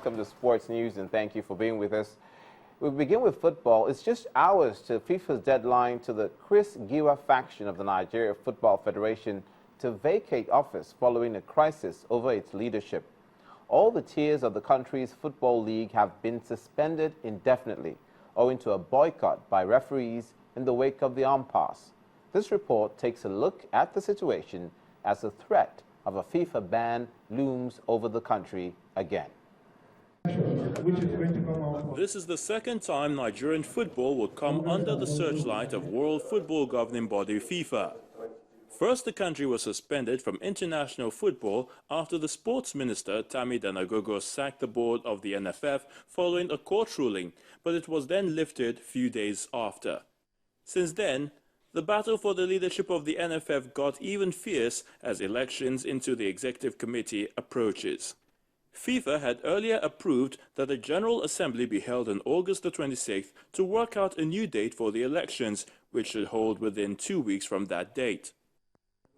welcome to Sports News and thank you for being with us. We begin with football. It's just hours to FIFA's deadline to the Chris Giwa faction of the Nigeria Football Federation to vacate office following a crisis over its leadership. All the tiers of the country's football league have been suspended indefinitely, owing to a boycott by referees in the wake of the impasse. This report takes a look at the situation as the threat of a FIFA ban looms over the country again. This is the second time Nigerian football will come under the searchlight of World Football Governing Body FIFA. First, the country was suspended from international football after the sports minister, Tami Danagogo, sacked the board of the NFF following a court ruling, but it was then lifted few days after. Since then, the battle for the leadership of the NFF got even fierce as elections into the executive committee approaches. FIFA had earlier approved that a General Assembly be held on August the 26th to work out a new date for the elections, which should hold within 2 weeks from that date.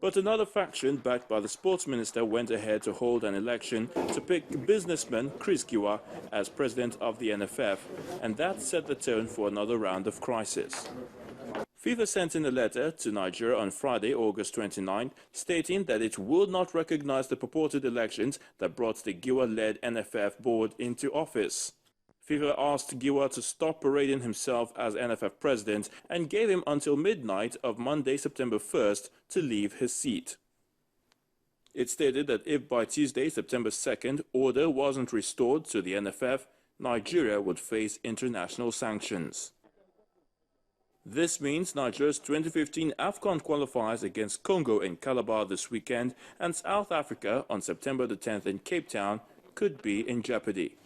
But another faction, backed by the sports minister, went ahead to hold an election to pick businessman Chris Giwa as president of the NFF, and that set the tone for another round of crisis. FIFA sent in a letter to Nigeria on Friday, August 29, stating that it would not recognize the purported elections that brought the Giwa-led NFF board into office. FIFA asked Giwa to stop parading himself as NFF president and gave him until midnight of Monday, September 1st to leave his seat. It stated that if by Tuesday, September 2nd, order wasn't restored to the NFF, Nigeria would face international sanctions. This means Nigeria's 2015 AFCON qualifiers against Congo in Calabar this weekend and South Africa on September the 10th in Cape Town could be in jeopardy.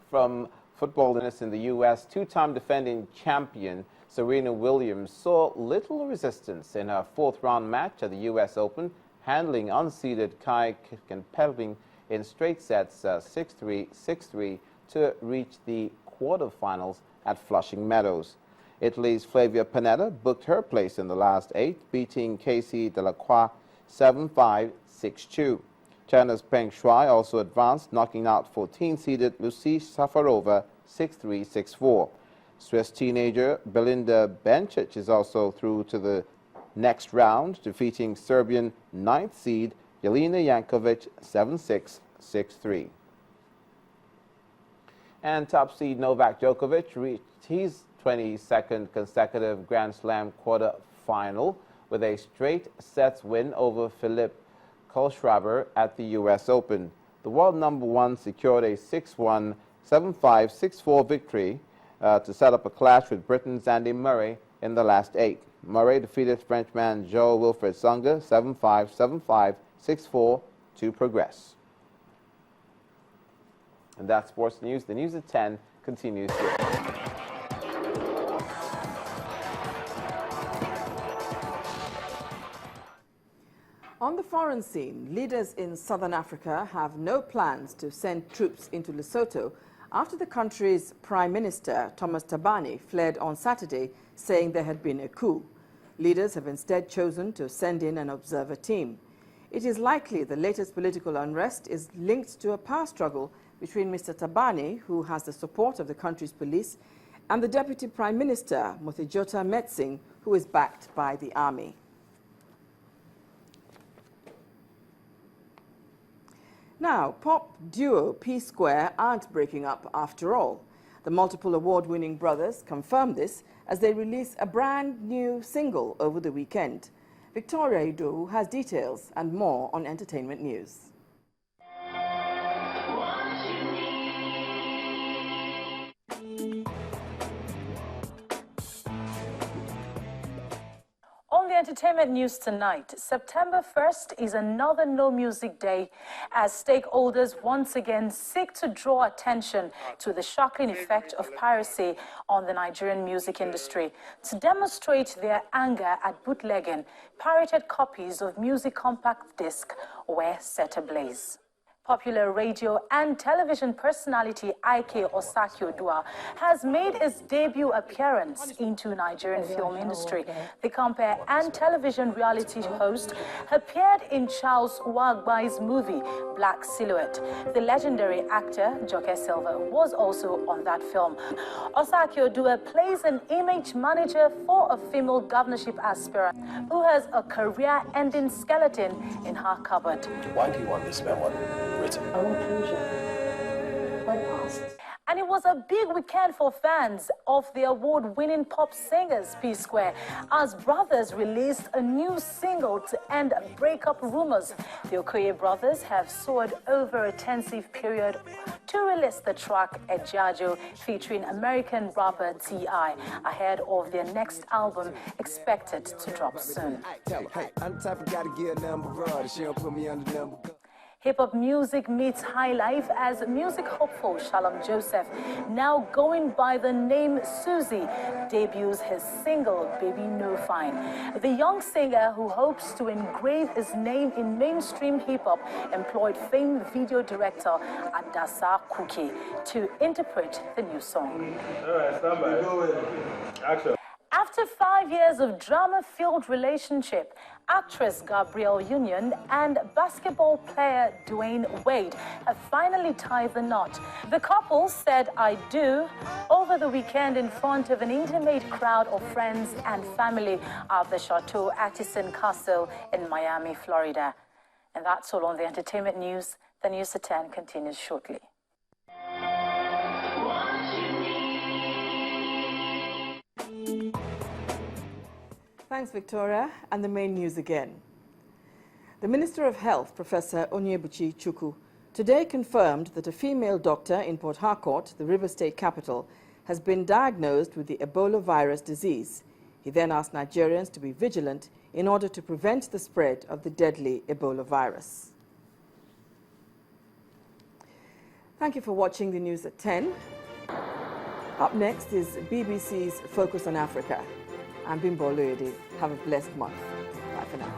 From football in the U.S., two-time defending champion Serena Williams saw little resistance in her fourth-round match at the U.S. Open, handling unseeded Kai Kempeving in straight sets 6-3, 6-3 to reach the quarterfinals at Flushing Meadows. Italy's Flavia Pennetta booked her place in the last 8, beating Casey Delacroix 7-5, 6-2. China's Peng Shuai also advanced, knocking out 14-seeded Lucy Safarova 6-3, 6-4. Swiss teenager Belinda Bencic is also through to the next round, defeating Serbian 9th seed Jelena Jankovic 7-6, 6-3. And top seed Novak Djokovic reached his 22nd consecutive Grand Slam quarter-final with a straight sets win over Philipp Kohlschreiber at the U.S. Open. The world number one secured a 6-1, 7-5, 6-4 victory to set up a clash with Britain's Andy Murray in the last 8. Murray defeated Frenchman Jo-Wilfried Tsonga 7-5, 7-5, 6-4 to progress. And that's Sports News. The News at 10 continues here. On the foreign scene, leaders in southern Africa have no plans to send troops into Lesotho after the country's Prime Minister, Thomas Thabane, fled on Saturday, saying there had been a coup. Leaders have instead chosen to send in an observer team. It is likely the latest political unrest is linked to a power struggle between Mr. Thabane, who has the support of the country's police, and the Deputy Prime Minister, Motijota Metsing, who is backed by the army. Now, pop duo P-Square aren't breaking up after all. The multiple award-winning brothers confirmed this as they released a brand new single over the weekend. Victoria Idowu has details and more on entertainment news. On the entertainment news tonight, September 1st is another No Music Day as stakeholders once again seek to draw attention to the shocking effect of piracy on the Nigerian music industry. To demonstrate their anger at bootlegging, pirated copies of music compact disc were set ablaze. Popular radio and television personality Ike Osakio-Dua has made his debut appearance into Nigerian film industry. The compare and television reality host appeared in Charles Uwagbai's movie Black Silhouette. The legendary actor Joke Silva was also on that film. Osakio-Dua plays an image manager for a female governorship aspirant who has a career-ending skeleton in her cupboard. Why do you want this memoir written? I want closure. My past. And it was a big weekend for fans of the award-winning pop singers P-Square as brothers released a new single to end breakup rumors. The Okoye brothers have soared over a tensive period to release the track Ejajo featuring American rapper T.I. ahead of their next album expected to drop soon. Hip-hop music meets high life as music hopeful Shalom Joseph, now going by the name Suzy, debuts his single Baby No Fine. The young singer, who hopes to engrave his name in mainstream hip-hop, employed famed video director Adasa Kuki to interpret the new song. All right, stand by. Action. After 5 years of drama-filled relationship, actress Gabrielle Union and basketball player Dwayne Wade have finally tied the knot. The couple said "I do" over the weekend in front of an intimate crowd of friends and family at the Chateau Atchison Castle in Miami, Florida. And that's all on the entertainment news. The News at 10 continues shortly. Thanks, Victoria. And the main news again. The Minister of Health, Professor Onyebuchi Chukwu, today confirmed that a female doctor in Port Harcourt, the River State capital, has been diagnosed with the Ebola virus disease. He then asked Nigerians to be vigilant in order to prevent the spread of the deadly Ebola virus. Thank you for watching the News at 10. Up next is BBC's Focus on Africa. I'm Bimbo Oloyede. Have a blessed month. Bye for now.